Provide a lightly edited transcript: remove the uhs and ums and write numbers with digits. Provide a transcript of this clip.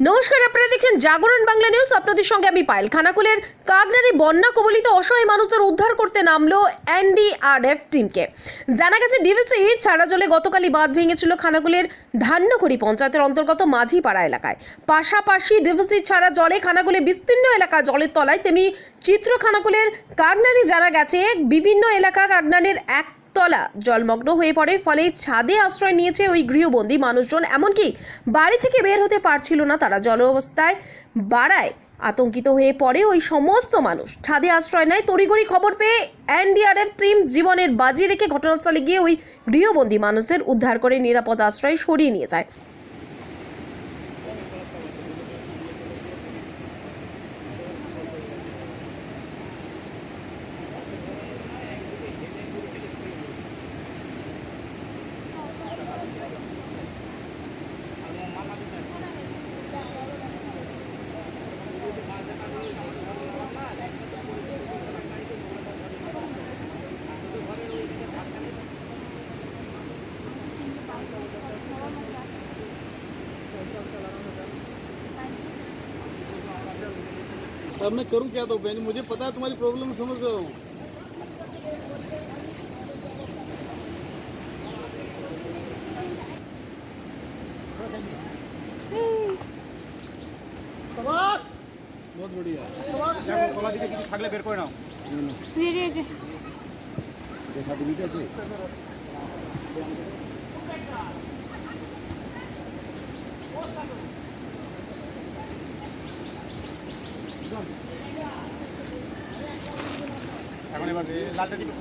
নমস্কার, আপনারা দেখছেন জাগরণ বাংলা নিউজ। আপনাদের সঙ্গে আমি পায়েল। খানাকুলের কাকনারি বন্যা কবলিত অসহায় মানুষদের উদ্ধার করতে নামলো এনডিআরএফ টিমকে। জানা গেছে, ডিভিসি ছাড়া জলে গতকালই বাঁধ ভেঙেছিল খানাকুলের ধান্যখড়ি পঞ্চায়েতের অন্তর্গত মাঝিপাড়া এলাকায়। পাশাপাশি ডিভিসি ছাড়া জলে খানাকুলের বিস্তীর্ণ এলাকা জলের তলায়, তেমনি চিত্র খানাকুলের কাকনারি। জানা গেছে, বিভিন্ন এলাকা কাকনারির তলা জলমগ্ন হয়ে পড়ে, ফলে ছাদে আশ্রয় নিয়েছে ওই গৃহবন্দী মানুষজন। এমনকি বাড়ি থেকে বের হতে পারছিল না তারা। জল অবস্থায় বাড়ায় আতঙ্কিত হয়ে পড়ে ওই সমস্ত মানুষ। ছাদে আশ্রয় নেয়। তড়িঘড়ি খবর পেয়ে এনডিআরএফ টিম জীবনের বাজি রেখে ঘটনাস্থলে গিয়ে ওই গৃহবন্দী মানুষদের উদ্ধার করে নিরাপদ আশ্রয়ে সরিয়ে নিয়ে যায়। अब मैं करूं क्या? तो बहन, मुझे पता है तुम्हारी प्रॉब्लम समझ रहा हूँ। बहुत बढ़िया। থাকলে বের করে নাও। সার্টিফিকেট আছে? এখন এবার লালটা দিকে